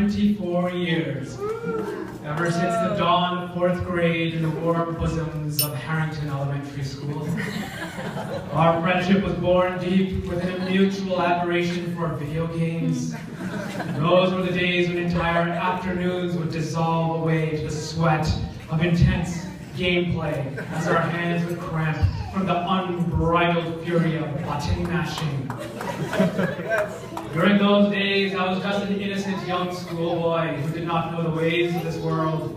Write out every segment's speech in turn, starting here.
24 years. Ever since the dawn of 4th grade in the warm bosoms of Harrington Elementary School. Our friendship was born deep within a mutual admiration for video games. Those were the days when entire afternoons would dissolve away to the sweat of intense gameplay as our hands would cramp from the unbridled fury of button mashing. During those days, I was just an innocent young schoolboy who did not know the ways of this world.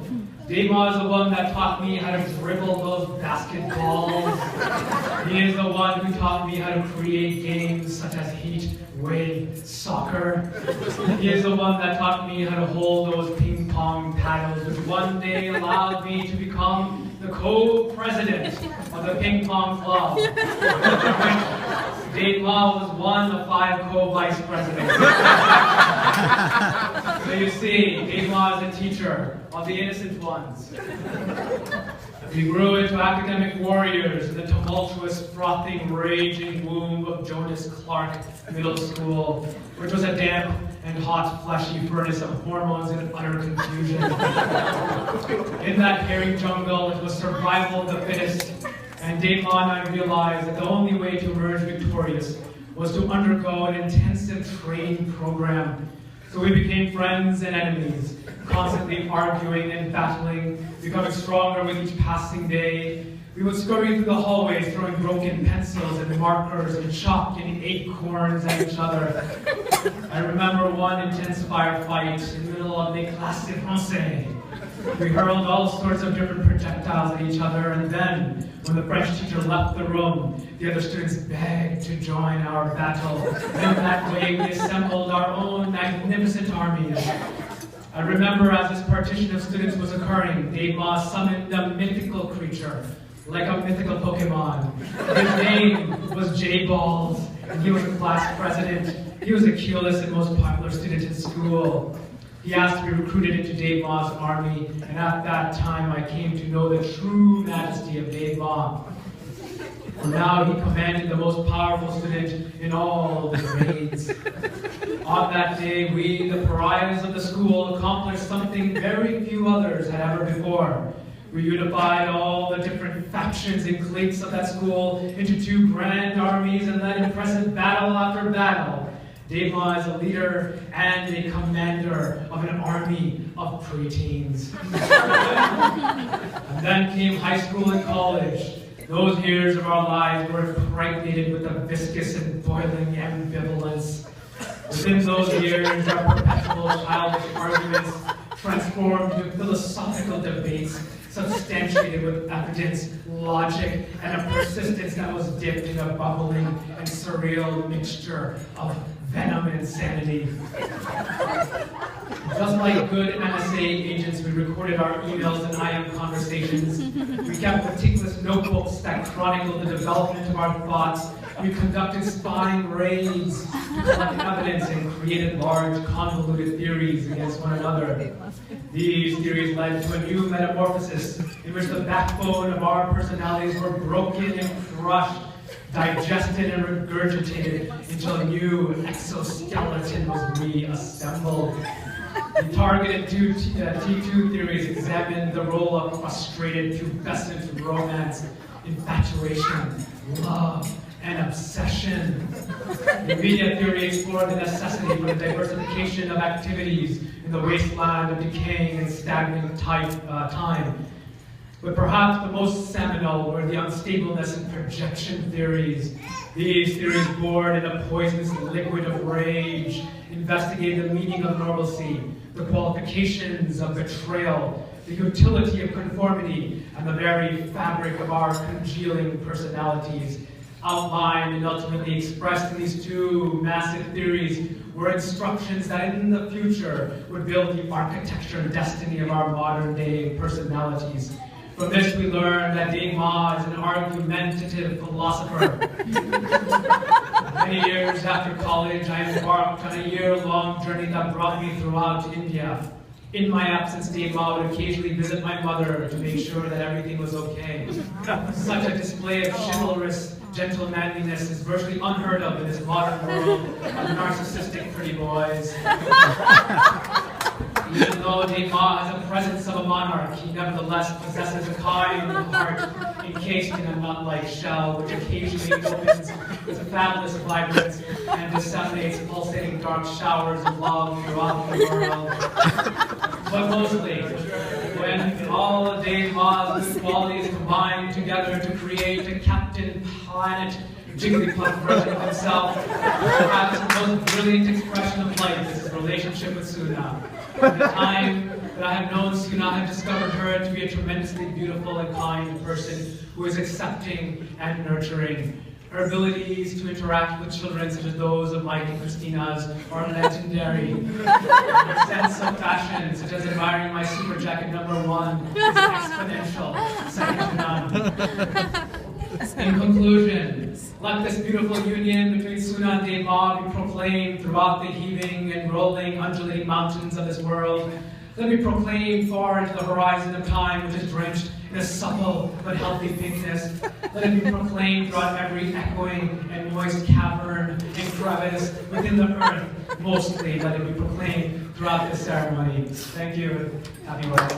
Dema is the one that taught me how to dribble those basketballs. He is the one who taught me how to create games such as Heat, Wave, Soccer. He is the one that taught me how to hold those ping pong paddles, which one day allowed me to become the co-president of the ping pong club. Dave Law was one of 5 co-vice presidents. So you see, Dave Law is a teacher of the innocent ones. We grew into academic warriors in the tumultuous, frothing, raging womb of Jonas Clark Middle School, which was a damp and hot, fleshy furnace of hormones and utter confusion. In that hairy jungle, it was survival of the fittest, and Dave Law and I realized that the only way to emerge victorious was to undergo an intensive training program. So we became friends and enemies, constantly arguing and battling, becoming stronger with each passing day. We would scurry through the hallways, throwing broken pencils and markers and chalk and acorns at each other. I remember one intense firefight in the middle of the classe de français. We hurled all sorts of different projectiles at each other, and then, when the French teacher left the room, the other students begged to join our battle. And in that way, we assembled our own magnificent armies. I remember as this partition of students was occurring, Dave Law summoned a mythical creature, like a mythical Pokemon. His name was J-Balls, and he was the class president. He was the coolest and most popular student in school. He asked to be recruited into Dave Law's army, and at that time I came to know the true majesty of Dave Law. And now he commanded the most powerful student in all the grades. On that day, we, the pariahs of the school, accomplished something very few others had ever before. We unified all the different factions and cliques of that school into 2 grand armies and led impressive battle after battle. Dave Law is a leader and a commander of an army of preteens. And then came high school and college. Those years of our lives were impregnated with a viscous and boiling ambivalence. Within those years, our perpetual childish arguments transformed into philosophical debates substantiated with evidence, logic, and a persistence that was dipped in a bubbling and surreal mixture of venom and insanity. Just like good NSA agents, we recorded our emails and IM conversations. We kept meticulous notebooks that chronicled the development of our thoughts. We conducted spying raids to collect evidence and created large, convoluted theories against one another. These theories led to a new metamorphosis in which the backbone of our personalities were broken and crushed, digested and regurgitated until a new exoskeleton was reassembled. The targeted T2 theories examined the role of frustrated, pubescent romance, infatuation, love, and obsession. The media theory explored the necessity for the diversification of activities in the wasteland of decaying and stagnant time. But perhaps the most seminal were the unstableness and projection theories. These theories bored in a poisonous liquid of rage, investigated the meaning of normalcy, the qualifications of betrayal, the utility of conformity, and the very fabric of our congealing personalities. Outlined and ultimately expressed in these 2 massive theories were instructions that in the future would build the architecture and destiny of our modern-day personalities. From this we learned that Dave Law is an argumentative philosopher. Many years after college, I embarked on a year-long journey that brought me throughout India. In my absence, Dave Law would occasionally visit my mother to make sure that everything was okay. Such a display of chivalrous gentlemanliness is virtually unheard of in this modern world of narcissistic pretty boys. Although Neymar has the presence of a monarch, he nevertheless possesses a kind heart encased in a nut-like shell, which occasionally opens with a fabulous vibrance and disseminates pulsating dark showers of love throughout the world. But mostly, when all of Neymar's good qualities combine together to create a Captain Planet Jigglypuff version of himself, perhaps the most brilliant expression of life is his relationship with Suna. From the time that I have known Suna, I have discovered her to be a tremendously beautiful and kind person who is accepting and nurturing. Her abilities to interact with children such as those of Mike and Christina's are legendary. Her sense of fashion, such as admiring my super jacket #1, is exponential, second to none. In conclusion, let this beautiful union between Suna and Neymar be proclaimed throughout the heaving and rolling, undulating mountains of this world. Let me proclaim far into the horizon of time, which is drenched in a supple but healthy pinkness. Let it be proclaimed throughout every echoing and moist cavern and crevice within the earth. Mostly, let it be proclaimed throughout this ceremony. Thank you. Happy birthday.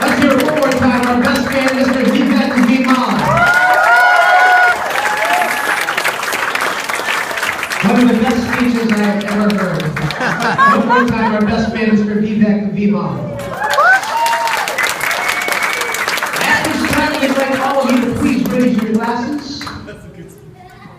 Let's hear it one more time, our best man, Mr. Vivek and Vivek. One of the best speeches I've ever heard. One more time, our best man, Mr. Vivek and Vivek. At this time, I'd like all of you to please raise your glasses.